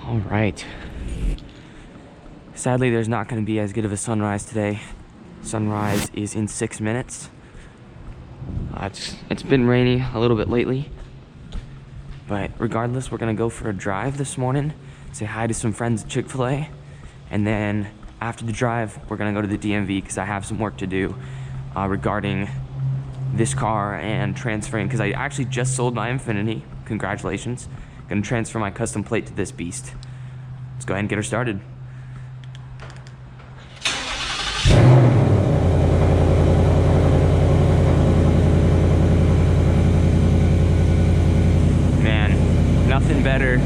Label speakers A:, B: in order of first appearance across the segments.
A: All right. Sadly, there's not going to be as good of a sunrise today. Sunrise is in 6 minutes. It's been rainy a little bit lately, but regardless, we're going to go for a drive this morning, say hi to some friends at Chick-fil-A, and then after the drive, we're going to go to the DMV because I have some work to do regarding this car and transferring, because I actually just sold my Infiniti. Congratulations. Going to transfer my custom plate to this beast. Let's go ahead and get her started. Man, nothing better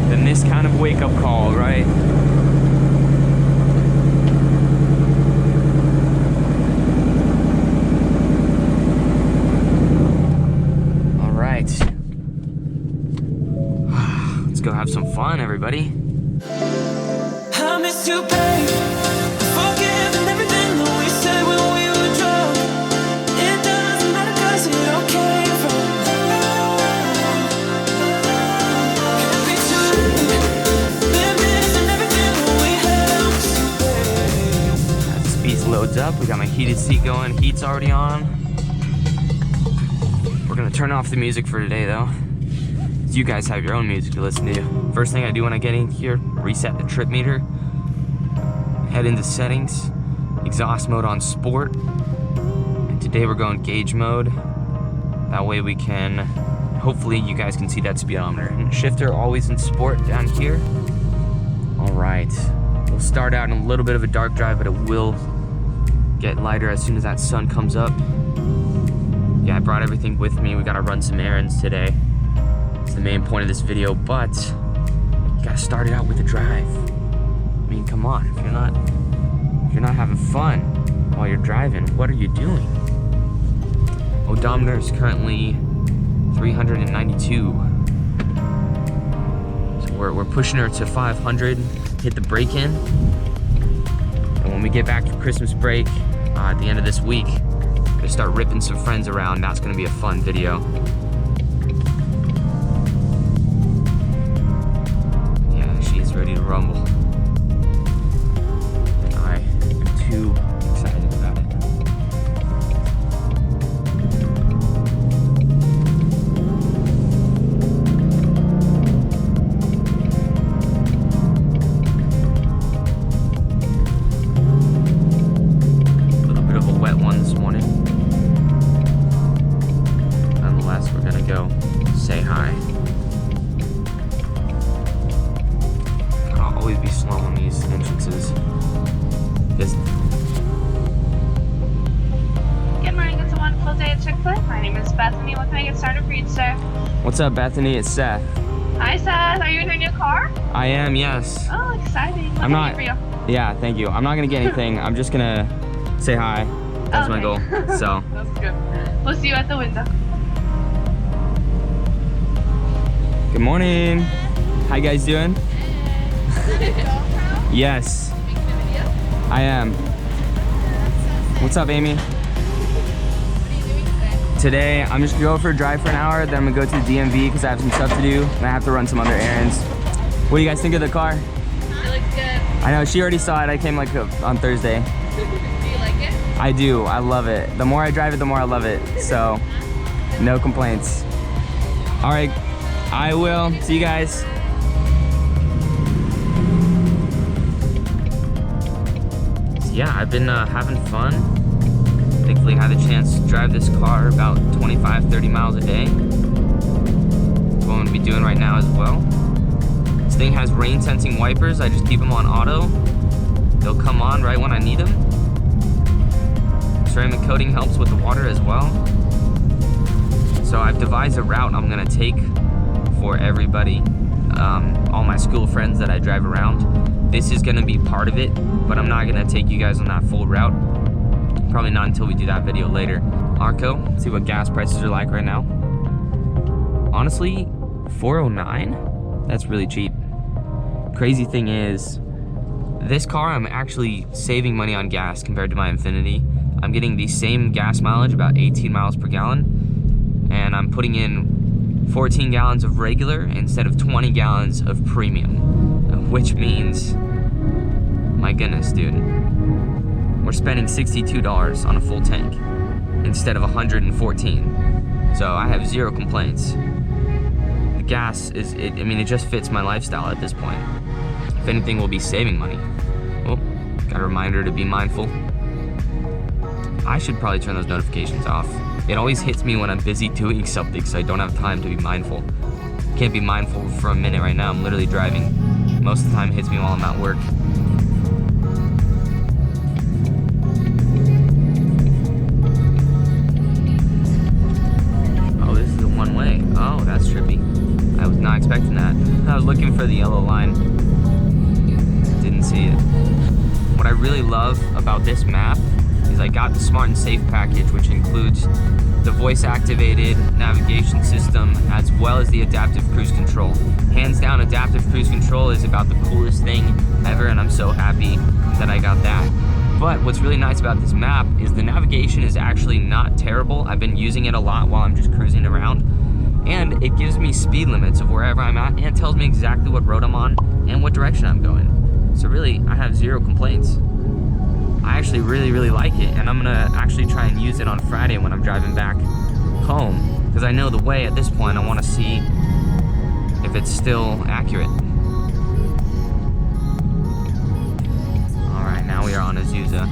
A: than this kind of wake-up call, right? All right. Let's go have some fun, everybody.
B: I miss you, babe. Forgiving everything that we said when we were drunk. It doesn't matter 'cause it all came from can't be too late. Been missing everything that we held, babe.
A: As this beast loads up, we got my heated seat going. Heat's already on. We're gonna turn off the music for today, though. You guys have your own music to listen to. First thing I do when I get in here, reset the trip meter, head into settings, exhaust mode on sport, and today we're going gauge mode. That way we can, hopefully you guys can see that speedometer. And shifter always in sport down here. All right, we'll start out in a little bit of a dark drive, but it will get lighter as soon as that sun comes up. Yeah, I brought everything with me. We gotta run some errands today. It's the main point of this video, but you gotta start it out with a drive. I mean, come on, if you're not having fun while you're driving, what are you doing? Odometer is currently 392. So we're pushing her to 500, hit the brake in. And when we get back from Christmas break, at the end of this week, we're gonna start ripping some friends around. That's gonna be a fun video. Ready to rumble. And I am too excited about it. A little bit of a wet one this morning. Nonetheless, we're gonna go say hi. Always be slow on these entrances.
C: Good morning, it's a wonderful day at Chick-fil-A. My name is Bethany. What can I get started for you today?
A: What's up, Bethany? It's Seth.
C: Hi, Seth. Are you in your new car?
A: I am, yes.
C: Oh, exciting. What
A: I'm
C: can
A: not.
C: I do for you?
A: Yeah, thank you. I'm not gonna get anything. I'm just gonna say hi. That's my goal. So.
C: That's good. We'll see you at the window.
A: Good morning. How you guys doing? Yes. I am. What's up, Amy?
D: What are you doing
A: Today, I'm just gonna go for a drive for an hour, then I'm gonna go to the DMV because I have some stuff to do, and I have to run some other errands. What do you guys think of the car?
D: It looks good.
A: I know, she already saw it. I came like on Thursday.
D: Do you like it?
A: I do, I love it. The more I drive it, the more I love it. So, no complaints. All right, I will. See you guys. Yeah, I've been having fun. Thankfully, I had the chance to drive this car about 25-30 miles a day. That's what I'm gonna be doing right now as well. This thing has rain sensing wipers. I just keep them on auto. They'll come on right when I need them. Ceramic coating helps with the water as well. So I've devised a route I'm gonna take for everybody, all my school friends that I drive around. This is gonna be part of it, but I'm not gonna take you guys on that full route. Probably not until we do that video later. Arco, let's see what gas prices are like right now. Honestly, $4.09, that's really cheap. Crazy thing is, this car I'm actually saving money on gas compared to my Infiniti. I'm getting the same gas mileage, about 18 miles per gallon, and I'm putting in 14 gallons of regular instead of 20 gallons of premium, which means, my goodness, dude, we're spending $62 on a full tank instead of 114. So I have zero complaints. The gas is, I mean, it just fits my lifestyle at this point. If anything, we'll be saving money. Oh, got a reminder to be mindful. I should probably turn those notifications off. It always hits me when I'm busy doing something, so I don't have time to be mindful. Can't be mindful for a minute right now. I'm literally driving. Most of the time it hits me while I'm at work. Oh, this is the one way. Oh, that's trippy. I was not expecting that. I was looking for the yellow line. Didn't see it. What I really love about this map is I got the Smart and Safe package, which includes the voice-activated navigation system as well as the adaptive cruise control. Hands down, adaptive cruise control is about the coolest thing ever, and I'm so happy that I got that. But what's really nice about this map is the navigation is actually not terrible. I've been using it a lot while I'm just cruising around, and it gives me speed limits of wherever I'm at, and it tells me exactly what road I'm on and what direction I'm going. So really, I have zero complaints. I actually really like it, and I'm gonna actually try and use it on Friday when I'm driving back home, because I know the way at this point. I want to see if it's still accurate. Alright, now we are on Azusa.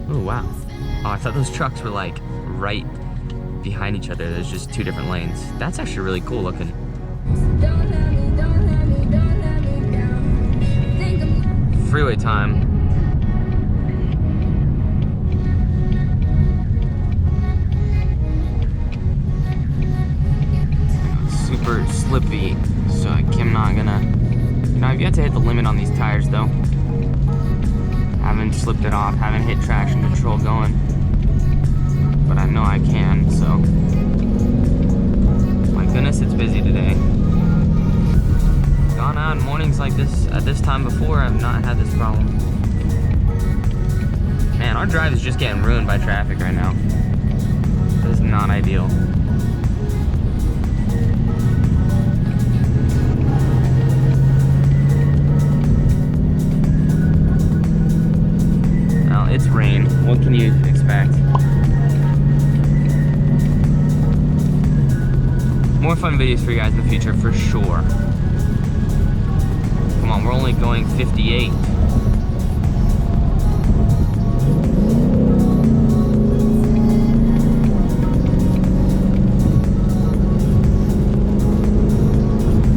A: Oh wow. Oh, I thought those trucks were like right behind each other. There's just two different lanes. That's actually really cool looking. Freeway time. Super slippy, so I'm not gonna. You know, I've yet to hit the limit on these tires though. Haven't slipped it off, haven't hit traction control going, but I know I can. So, my goodness, it's busy today. Gone on mornings like this at this time before. I've not had this problem. Man, our drive is just getting ruined by traffic right now. This is not ideal. Well, it's rain. What can you expect? More fun videos for you guys in the future for sure. Come on, we're only going 58.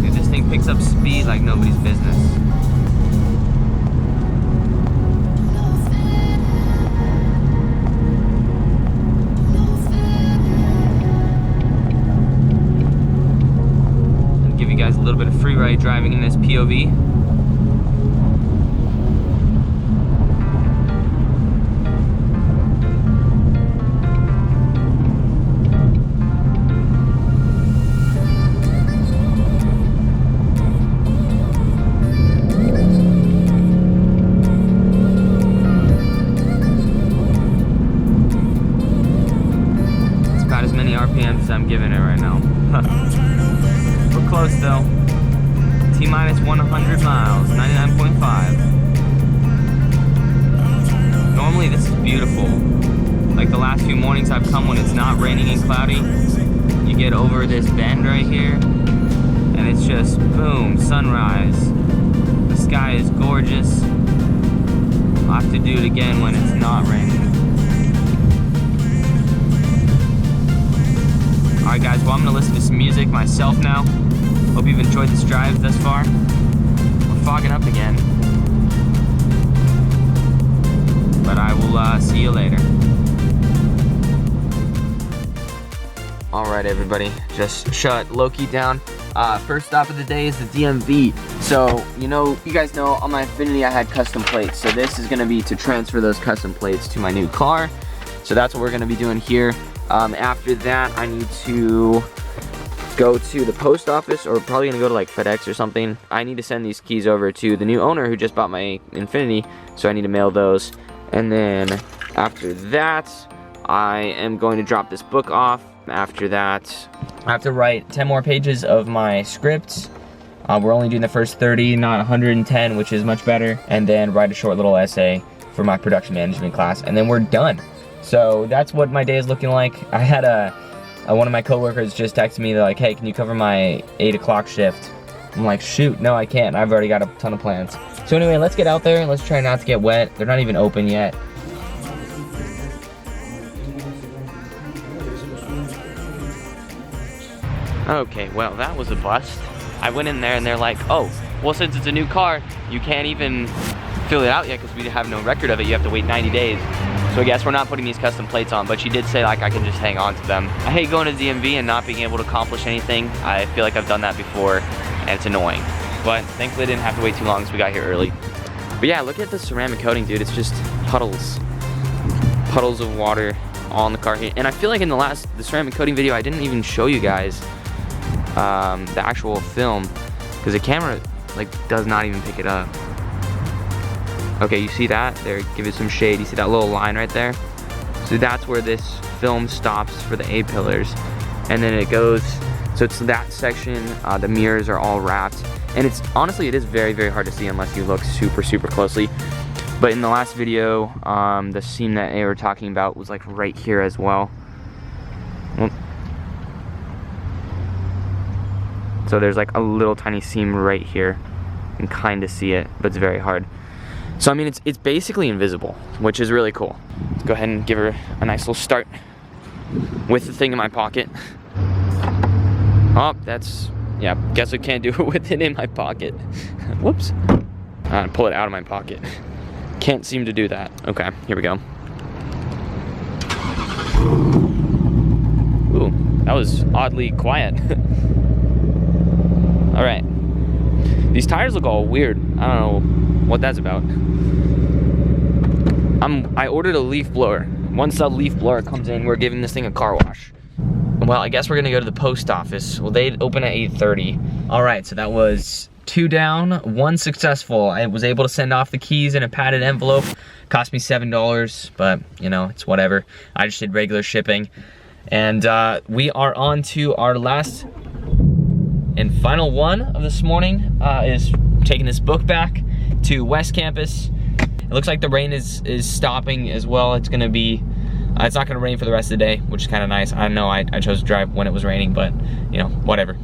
A: Dude, this thing picks up speed like nobody's business. I'll give you guys a little bit of free ride driving in this POV. RPMs I'm giving it right now. We're close though. T-minus 100 miles, 99.5. Normally this is beautiful. Like the last few mornings I've come when it's not raining and cloudy, you get over this bend right here, and it's just boom, sunrise. The sky is gorgeous. I'll have to do it again when it's not raining. Alright guys, well I'm going to listen to some music myself now. Hope you've enjoyed this drive thus far. We're fogging up again. But I will see you later. Alright everybody, just shut Loki down. First stop of the day is the DMV. So, you guys know on my Infiniti I had custom plates. So this is going to be to transfer those custom plates to my new car. So that's what we're going to be doing here. After that, I need to go to the post office, or probably gonna go to like FedEx or something. I need to send these keys over to the new owner who just bought my Infiniti, so I need to mail those. And then after that, I am going to drop this book off After that, I have to write 10 more pages of my script. We're only doing the first 30, not 110, which is much better. And then write a short little essay for my production management class, and then we're done. So that's what my day is looking like. I had one of my coworkers just texted me, they're like, hey, can you cover my 8 o'clock shift? I'm like, shoot, no, I can't. I've already got a ton of plans. So anyway, let's get out there and let's try not to get wet. They're not even open yet. Okay, well, that was a bust. I went in there and they're like, oh, well, since it's a new car, you can't even fill it out yet because we have no record of it. You have to wait 90 days. So I guess we're not putting these custom plates on, but she did say like I can just hang on to them. I hate going to DMV and not being able to accomplish anything. I feel like I've done that before and it's annoying. But thankfully I didn't have to wait too long because we got here early. But yeah, look at the ceramic coating, dude. It's just puddles. Puddles of water all in the car here. And I feel like in the ceramic coating video, I didn't even show you guys the actual film because the camera like does not even pick it up. Okay, you see that? There, give it some shade. You see that little line right there? So that's where this film stops for the A-pillars. And then it goes, so it's that section, the mirrors are all wrapped. And it's, honestly, it is very, very hard to see unless you look super, super closely. But in the last video, the seam that they were talking about was like right here as well. So there's like a little tiny seam right here. You can kind of see it, but it's very hard. So I mean, it's basically invisible, which is really cool. Let's go ahead and give her a nice little start with the thing in my pocket. Oh, that's, yeah, guess I can't do it with it in my pocket. Whoops. Pull it out of my pocket. Can't seem to do that. Okay, here we go. Ooh, that was oddly quiet. All right. These tires look all weird. I don't know what that's about. I ordered a leaf blower. Once the leaf blower comes in, we're giving this thing a car wash. Well, I guess we're gonna go to the post office. Well, they open at 8:30. All right, so that was 2 down, 1 successful. I was able to send off the keys in a padded envelope. Cost me $7, but you know, it's whatever. I just did regular shipping. And we are on to our last and final one of this morning, is taking this book back to West Campus. It looks like the rain is stopping as well. It's gonna be, it's not gonna rain for the rest of the day, which is kind of nice. I know I chose to drive when it was raining, but you know, whatever.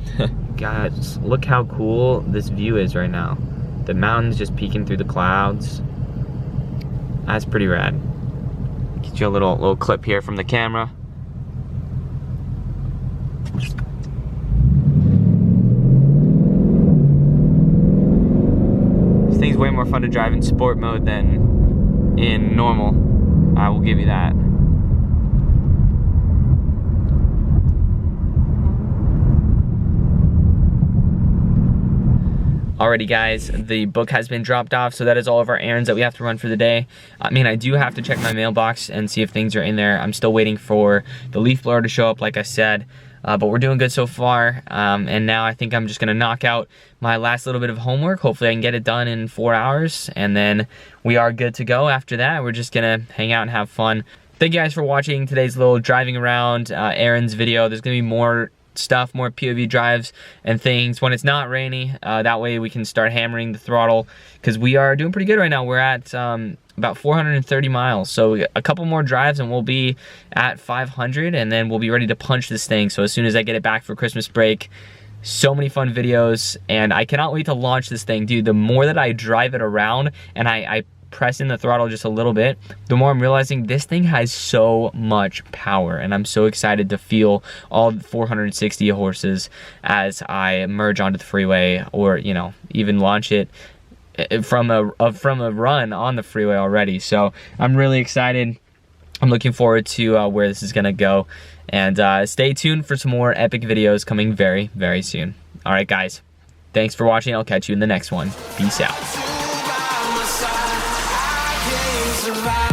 A: Guys, look how cool this view is right now. The mountains just peeking through the clouds. That's pretty rad. Get you a little clip here from the camera. This thing's way more fun to drive in sport mode than in normal. I will give you that. Alrighty guys, the book has been dropped off, so that is all of our errands that we have to run for the day. I mean, I do have to check my mailbox and see if things are in there. I'm still waiting for the leaf blower to show up, like I said, but we're doing good so far. And now I think I'm just gonna knock out my last little bit of homework. Hopefully I can get it done in 4 hours, and then we are good to go. After that, we're just gonna hang out and have fun. Thank you guys for watching today's little driving around errands video. There's gonna be more stuff, more POV drives and things when it's not rainy. That way we can start hammering the throttle, because we are doing pretty good right now. We're at about 430 miles, so a couple more drives and we'll be at 500, and then we'll be ready to punch this thing. So as soon as I get it back for Christmas break, so many fun videos, and I cannot wait to launch this thing. Dude, the more that I drive it around and I press in the throttle just a little bit, the more I'm realizing this thing has so much power, and I'm so excited to feel all 460 horses as I merge onto the freeway, or you know, even launch it from a run on the freeway already. So I'm really excited. I'm looking forward to where this is gonna go, and stay tuned for some more epic videos coming very, very soon. All right guys, thanks for watching. I'll catch you in the next one. Peace out.
B: Survive.